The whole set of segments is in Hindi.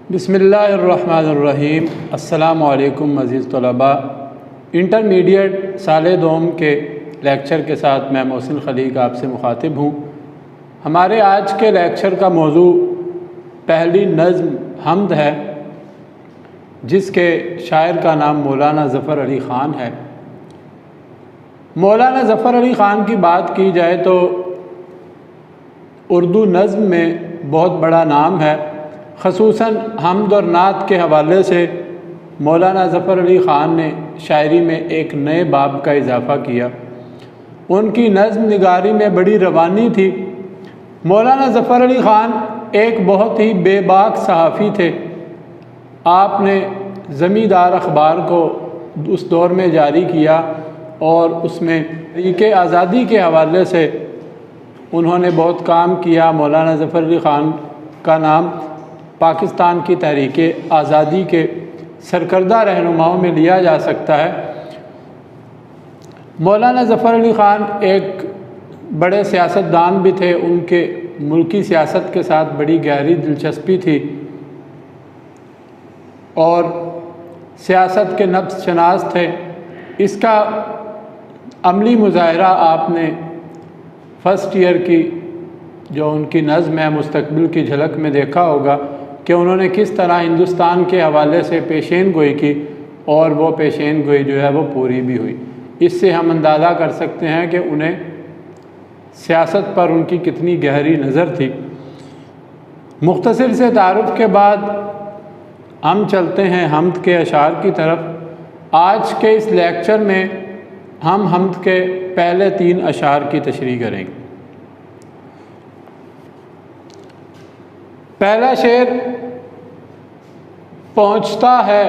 बिस्मिल्लाहिर्रहमानिर्रहीम। अस्सलामु अलैकुम अज़ीज़ तलबा। इंटरमीडिएट साले दोम के लेक्चर के साथ मैं मोहसिन खलीक आपसे मुखातिब हूँ। हमारे आज के लेक्चर का मौजू पहली नज़्म हमद है, जिसके शायर का नाम मौलाना ज़फ़र अली ख़ान है। मौलाना ज़फ़र अली ख़ान की बात की जाए तो उर्दू नज़्म में बहुत बड़ा नाम है। ख़ुसूसन हमद और नात के हवाले से मौलाना ज़फ़र अली ख़ान ने शायरी में एक नए बाब का इजाफ़ा किया। उनकी नज़्म निगारी में बड़ी रवानी थी। मौलाना ज़फ़र अली ख़ान एक बहुत ही बेबाक सहाफ़ी थे। आपने ज़मींदार अखबार को उस दौर में जारी किया और उसमें तहरीक आज़ादी के हवाले से उन्होंने बहुत काम किया। मौलाना ज़फ़र अली ख़ान का नाम पाकिस्तान की तहरीक आज़ादी के सरकर्दा रहनुमाओं में लिया जा सकता है। मौलाना ज़फ़र अली ख़ान एक बड़े सियासतदान भी थे। उनके मुल्की सियासत के साथ बड़ी गहरी दिलचस्पी थी और सियासत के नब्ज़ शनास थे। इसका अमली मुज़ाहिरा आपने फ़र्स्ट ईयर की जो उनकी नज़्म है मुस्तक़बिल की झलक में देखा होगा कि उन्होंने किस तरह हिंदुस्तान के हवाले से पेशेन गोई की और वो पेशेन गोई जो है वो पूरी भी हुई। इससे हम अंदाज़ा कर सकते हैं कि उन्हें सियासत पर उनकी कितनी गहरी नज़र थी। मुख्तसर से तारुफ़ के बाद हम चलते हैं हमद के अशार की तरफ। आज के इस लेक्चर में हम हमद के पहले 3 अशार की तशरीह करेंगे। पहला शेर, पहुँचता है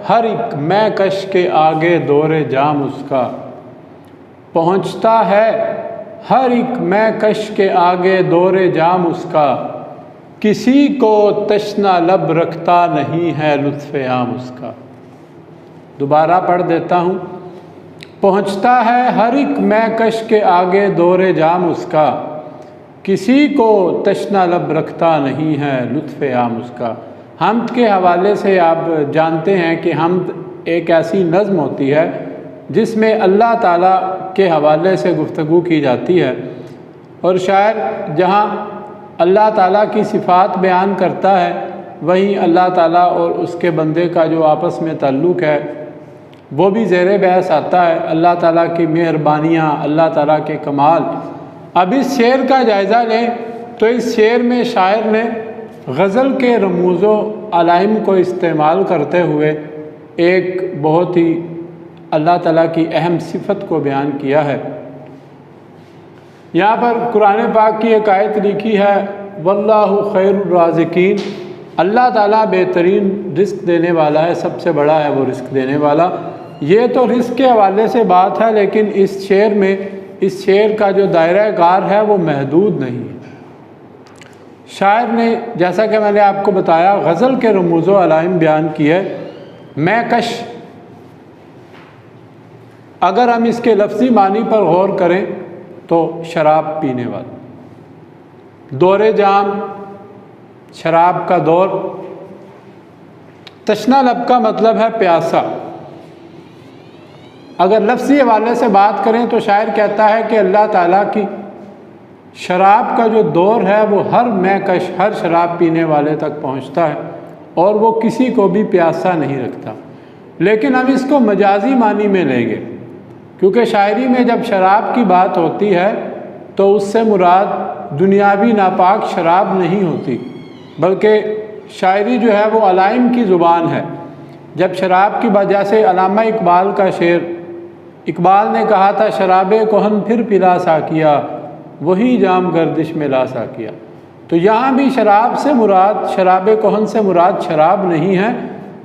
हर एक मैं कश के आगे दौरे जाम उसका। पहुँचता है हर एक मैं कश के आगे दौरे जाम उसका। किसी को तशना लब रखता नहीं है लुत्फ़े आम उसका। दोबारा पढ़ देता हूँ। पहुँचता है हर एक मैं कश के आगे दौरे जाम उसका। किसी को तशना लब रखता नहीं है लुत्फ़े आम उसका। हमद के हवाले से आप जानते हैं कि हमद एक ऐसी नज़्म होती है जिसमें अल्लाह ताला के हवाले से गुफ्तगू की जाती है और शायर जहाँ अल्लाह ताला की सिफ़ात बयान करता है वहीं अल्लाह ताला और उसके बंदे का जो आपस में ताल्लुक़ है वो भी ज़ेरे बहस आता है। अल्लाह ताला की मेहरबानियाँ, अल्लाह ताला के कमाल। अब इस शेर का जायज़ा लें तो इस शेर में शायर ने गज़ल के रमूज़ो अलाइम को इस्तेमाल करते हुए एक बहुत ही अल्लाह ताला की अहम सिफ़त को बयान किया है। यहाँ पर कुरान पाक की एक आयत लिखी है, वल्लाहु खैरुर राज़िकीन। अल्लाह ताला बेहतरीन रिस्क देने वाला है, सबसे बड़ा है वो रिस्क देने वाला। ये तो रिस्क के हवाले से बात है, लेकिन इस शेर में इस शेर का जो दायरा कार है वो महदूद नहीं है। शायर ने जैसा कि मैंने आपको बताया गज़ल के रमूज़ो अलाइम बयान किए। मैं कश, अगर हम इसके लफ्ज़ी मानी पर गौर करें तो शराब पीने वाला। दौरे जाम, शराब का दौर। तशना लब का मतलब है प्यासा। अगर लफ्ज़ी हवाले से बात करें तो शायर कहता है कि अल्लाह ताला की शराब का जो दौर है वो हर मैकश, हर शराब पीने वाले तक पहुंचता है और वो किसी को भी प्यासा नहीं रखता। लेकिन हम इसको मजाजी मानी में लेंगे, क्योंकि शायरी में जब शराब की बात होती है तो उससे मुराद दुनियावी नापाक शराब नहीं होती, बल्कि शायरी जो है वो अलाइम की ज़ुबान है। जब शराब की वजह से अल्लामा इकबाल का शेर, इकबाल ने कहा था शराबे कोहन फिर पिला सा किया, वही जाम गर्दिश में ला सा किया। तो यहाँ भी शराब से मुराद, शराबे कोहन से मुराद शराब नहीं है,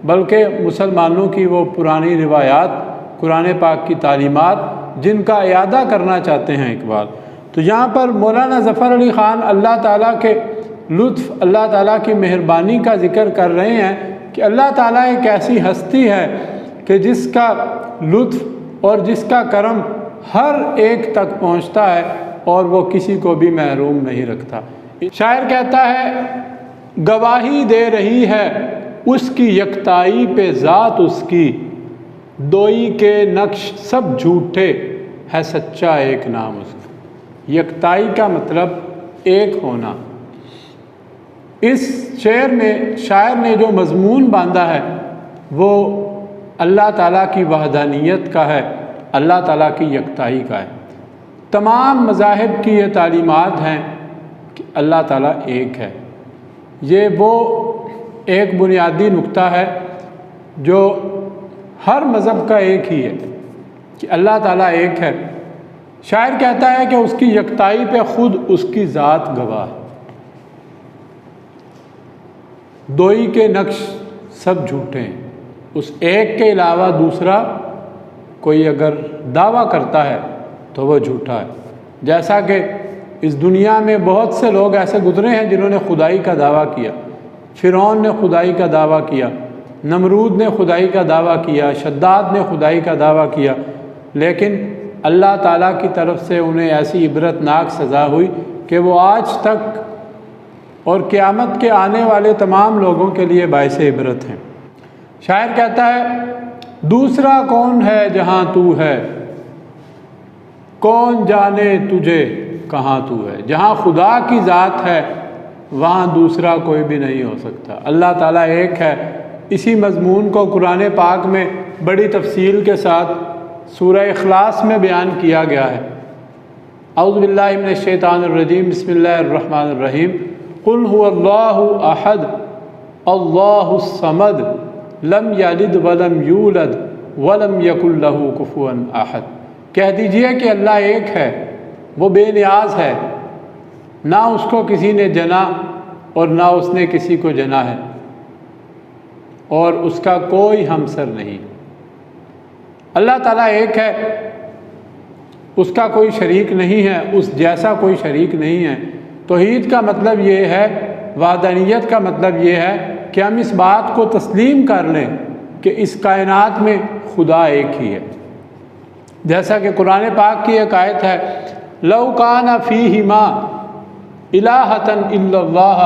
बल्कि मुसलमानों की वो पुरानी रिवायात, कुरान पाक की तालीमात जिनका इयादा करना चाहते हैं इकबाल। तो यहाँ पर मौलाना ज़फ़र अली ख़ान अल्लाह ताला के लुत्फ़, अल्लाह ताला की मेहरबानी का ज़िक्र कर रहे हैं कि अल्लाह ताला एक ऐसी हस्ती है कि जिसका लुत्फ़ और जिसका करम हर एक तक पहुँचता है और वो किसी को भी महरूम नहीं रखता। शायर कहता है, गवाही दे रही है उसकी यकताई पे ज़ात उसकी, दोई के नक्श सब झूठे, है सच्चा एक नाम उसका। यकताई का मतलब एक होना। इस शेर में शायर ने जो मज़मून बांधा है वो अल्लाह ताला की वहदानियत का है, अल्लाह ताला की यकताई का है। तमाम मज़ाहिब की ये तालीमात हैं कि अल्लाह ताला एक है। ये वो एक बुनियादी नुक्ता है जो हर मज़हब का एक ही है कि अल्लाह ताला एक है। शायर कहता है कि उसकी यकताई पे ख़ुद उसकी ज़ात गवाह है। दोई के नक्श सब झूठे हैं। उस एक के अलावा दूसरा कोई अगर दावा करता है तो वह झूठा है। जैसा कि इस दुनिया में बहुत से लोग ऐसे गुजरे हैं जिन्होंने खुदाई का दावा किया। फ़िरौन ने खुदाई का दावा किया, नमरूद ने खुदाई का दावा किया, शद्दाद ने खुदाई का दावा किया, लेकिन अल्लाह ताला की तरफ से उन्हें ऐसी इबरतनाक सज़ा हुई कि वो आज तक और क़यामत के आने वाले तमाम लोगों के लिए बाइस इबरत हैं। शायर कहता है दूसरा कौन है जहाँ तू है, कौन जाने तुझे कहाँ तू है। जहाँ खुदा की ज़ात है वहाँ दूसरा कोई भी नहीं हो सकता। अल्लाह ताला एक है। इसी मज़मून को कुरान पाक में बड़ी तफसील के साथ सूरह इखलास में बयान किया गया है। औज़ु बिल्लाहि मिनश शैतानिर रजीम, बिस्मिल्लाहिर रहमानिर रहीम। कुल हुवल्लाहु अहद अल्लाहुस समद लम यलिद वलम यूलद वलम यकुल लहू कुफुवन अहद। कह दीजिए कि अल्लाह एक है, वो बेनियाज है, ना उसको किसी ने जना और ना उसने किसी को जना है, और उसका कोई हमसर नहीं। अल्लाह ताला एक है, उसका कोई शरीक नहीं है, उस जैसा कोई शरीक नहीं है। तौहीद का मतलब ये है, वाहदानियत का मतलब ये है कि हम इस बात को तस्लीम कर लें कि इस कायनात में खुदा एक ही है। जैसा कि कुरान पाक की एक आयत है, लौ काना फ़ीहिमा इलाहतन इल्लल्लाह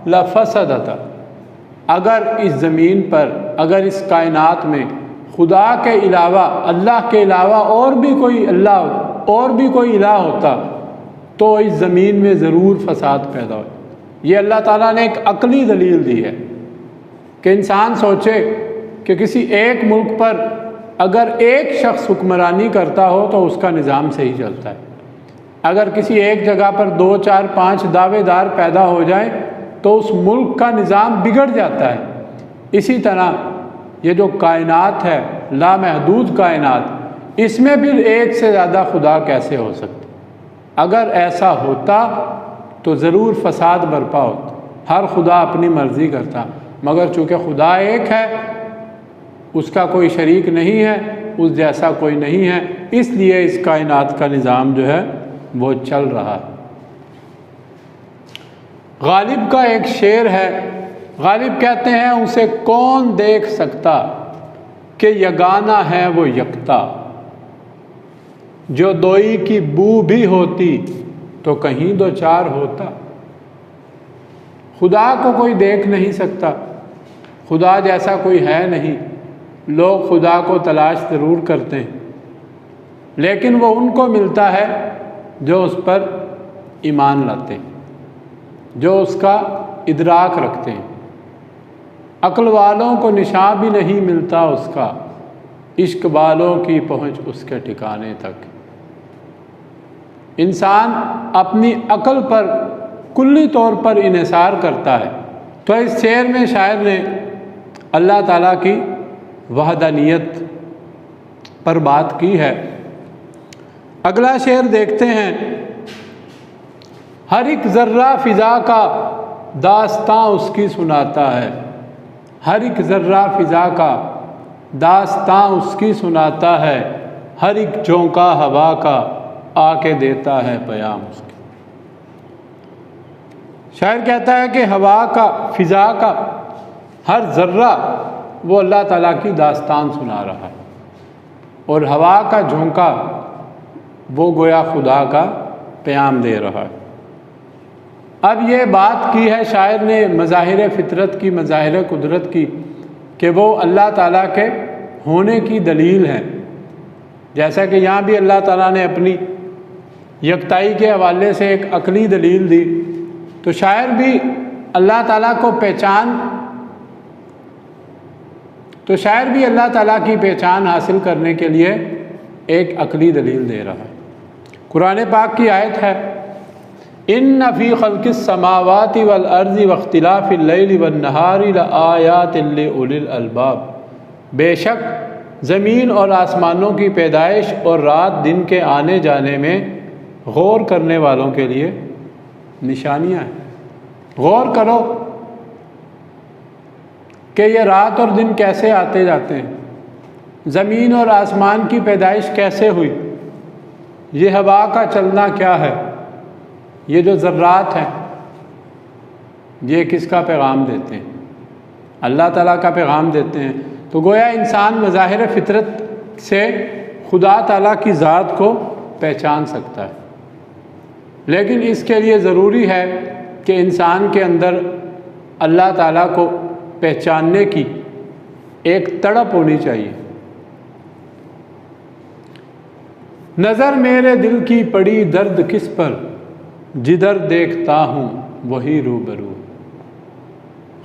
लफ़सदता। अगर इस ज़मीन पर, अगर इस कायनात में खुदा के अलावा, अल्लाह के अलावा और भी कोई अल्लाह और भी कोई इलाह होता तो इस ज़मीन में ज़रूर फ़साद पैदा हो। ये अल्लाह ताला ने एक अक़ली दलील दी है कि इंसान सोचे कि किसी एक मुल्क पर अगर एक शख्स हुक्मरानी करता हो तो उसका निज़ाम सही चलता है। अगर किसी एक जगह पर 2, 4, 5 दावेदार पैदा हो जाएं तो उस मुल्क का निज़ाम बिगड़ जाता है। इसी तरह ये जो कायनात है, लामहदूद कायनात, इसमें फिर एक से ज़्यादा खुदा कैसे हो सकते? अगर ऐसा होता तो ज़रूर फ़साद बर्पा होता। हर खुदा अपनी मर्ज़ी करता, मगर चूँकि खुदा एक है, उसका कोई शरीक नहीं है, उस जैसा कोई नहीं है, इसलिए इस कायनात का निज़ाम जो है वो चल रहा है। गालिब का एक शेर है। गालिब कहते हैं उसे कौन देख सकता कि यगाना है वो यकता। जो दोई की बू भी होती तो कहीं 2 4 होता। खुदा को कोई देख नहीं सकता, खुदा जैसा कोई है नहीं। लोग खुदा को तलाश ज़रूर करते हैं, लेकिन वो उनको मिलता है जो उस पर ईमान लाते हैं, जो उसका इदराक रखते हैं। अक्ल वालों को निशान भी नहीं मिलता उसका, इश्क वालों की पहुँच उसके ठिकाने तक। इंसान अपनी अक्ल पर कुल्ली तौर पर इन्हिसार करता है। तो इस शेर में शायर ने अल्लाह ताला की वहदानियत पर बात की है। अगला शेर देखते हैं। हर एक ज़र्रा फ़िज़ा का दास्तां उसकी सुनाता है। हर एक ज़र्रा फ़िज़ा का दास्तां उसकी सुनाता है। हर एक झोंका हवा का आके देता है प्याम उसके। शायर कहता है कि हवा का, फ़िज़ा का हर ज़र्रा वो अल्लाह ताला की दास्तान सुना रहा है, और हवा का झोंका वो गोया खुदा का प्याम दे रहा है। अब ये बात की है शायर ने मज़ाहिर फ़ितरत की, मज़ाहिर कुदरत की, कि वो अल्लाह ताला के होने की दलील है। जैसा कि यहाँ भी अल्लाह ताला ने अपनी यकताई के हवाले से एक अक़ली दलील दी, तो शायर भी अल्लाह ताला को शायर भी अल्लाह ताला की पहचान हासिल करने के लिए एक अक़ली दलील दे रहा है। कुरान पाक की आयत है, इन्न फ़ी ख़ल्क़िस समावाति वल अर्ज़ि वख्तिलाफ़िल लैलि वन नहारि लआयातिन लिउलिल अलबाब, बेशक ज़मीन और आसमानों की पैदाइश और रात दिन के आने जाने में गौर करने वालों के लिए निशानियाँ हैं। गौर करो कि ये रात और दिन कैसे आते जाते हैं, ज़मीन और आसमान की पैदाइश कैसे हुई, ये हवा का चलना क्या है, ये जो ज़र्रात हैं ये किसका पैगाम देते हैं, अल्लाह ताला का पैगाम देते हैं। तो गोया इंसान मज़ाहिर फ़ितरत से खुदा ताला की ज़ात को पहचान सकता है, लेकिन इसके लिए ज़रूरी है कि इंसान के अंदर अल्लाह ताला को पहचानने की एक तड़प होनी चाहिए। नज़र मेरे दिल की पड़ी दर्द किस पर, जिधर देखता हूँ वही रूबरू।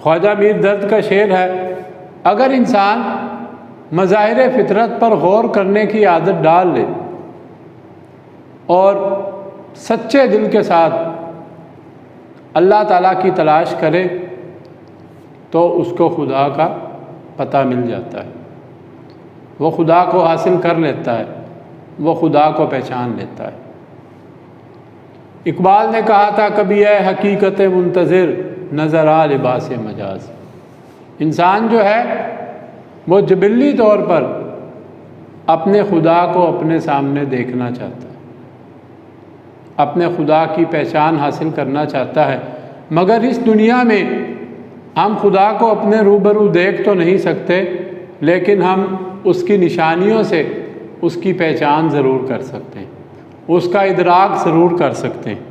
ख्वाजा मीर दर्द का शेर है, अगर इंसान मज़ाहिर फ़ितरत पर गौर करने की आदत डाल ले और सच्चे दिल के साथ अल्लाह ताला की तलाश करे तो उसको खुदा का पता मिल जाता है, वो खुदा को हासिल कर लेता है, वो खुदा को पहचान लेता है। इकबाल ने कहा था कभी, है हकीकत मुंतज़िर नज़र आ लिबास मजाज। इंसान जो है वो जबिल्ली तौर पर अपने खुदा को अपने सामने देखना चाहता है, अपने खुदा की पहचान हासिल करना चाहता है, मगर इस दुनिया में हम खुदा को अपने रूबरू देख तो नहीं सकते, लेकिन हम उसकी निशानियों से उसकी पहचान ज़रूर कर सकते हैं, उसका इदराक ज़रूर कर सकते हैं।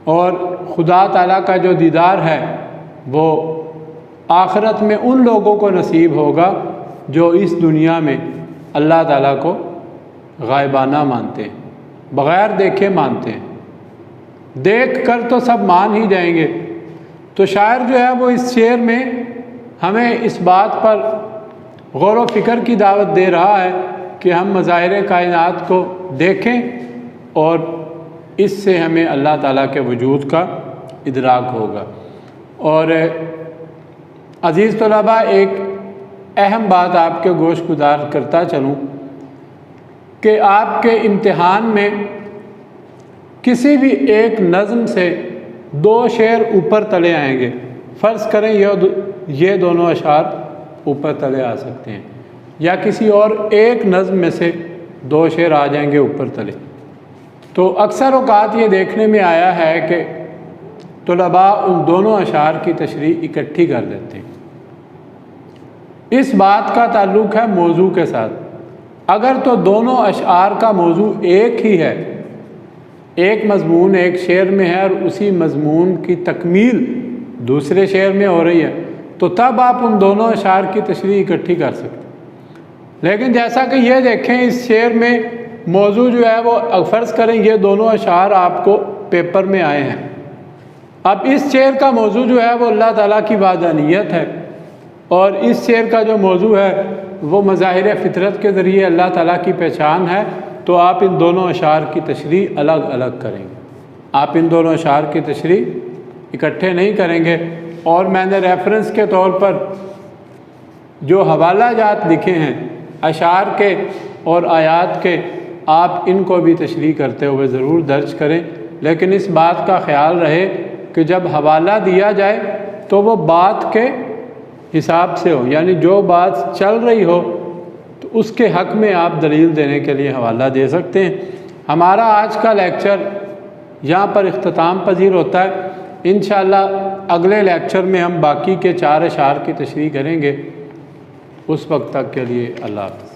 और खुदा ताला का जो दीदार है वो आखिरत में उन लोगों को नसीब होगा जो इस दुनिया में अल्लाह ताला को गायबाना मानते हैं, बग़ैर देखे मानते हैं। देख कर तो सब मान ही जाएंगे। तो शायर जो है वो इस शेर में हमें इस बात पर गौर व फ़िक्र की दावत दे रहा है कि हम मज़ाहिर कायनात को देखें और इससे हमें अल्लाह ताला के वजूद का इदराक होगा। और अज़ीज़ तलबा, एक अहम बात आपके गोश गुजार करता चलूँ कि आपके इम्तिहान में किसी भी एक नज़्म से दो शेर ऊपर तले आएंगे। फ़र्ज़ करें ये दोनों अशार ऊपर तले आ सकते हैं, या किसी और एक नज़्म में से दो शेर आ जाएंगे ऊपर तले। तो अक्सर औक़ात ये देखने में आया है कि तलबा उन दोनों अशार की तशरीह इकट्ठी कर देते हैं। इस बात का ताल्लुक़ है मौजू के साथ। अगर तो दोनों अशार का मौजू एक ही है, एक मज़मून एक शेर में है और उसी मज़मून की तकमील दूसरे शेर में हो रही है, तो तब आप उन दोनों अशार की तशरीह इकट्ठी कर सकते हैं। लेकिन जैसा कि ये देखें, इस शेर में मौजू जो है वो फ़र्ज़ करें ये दोनों अशार आपको पेपर में आए हैं। अब इस शेर का मौजू जो है वो अल्लाह ताला की वाहदानियत है, और इस शेर का जो मौजू है वो मज़ाहिर फ़ितरत के ज़रिए अल्लाह ताला की पहचान है। तो आप इन दोनों अशार की तशरीह अलग अलग करेंगे, आप इन दोनों अशार की तशरीह इकट्ठे नहीं करेंगे। और मैंने रेफरेंस के तौर पर जो हवाला जात लिखे हैं अशार के और आयात के, आप इनको भी तशरीह करते हुए ज़रूर दर्ज करें। लेकिन इस बात का ख्याल रहे कि जब हवाला दिया जाए तो वो बात के हिसाब से हो, यानी जो बात चल रही हो तो उसके हक़ में आप दलील देने के लिए हवाला दे सकते हैं। हमारा आज का लेक्चर यहाँ पर इख्तिताम पजीर होता है। इंशाअल्लाह अगले लेक्चर में हम बाकी के 4 अशार की तशरीह करेंगे। उस वक्त तक के लिए अल्लाह हाफ़िज़।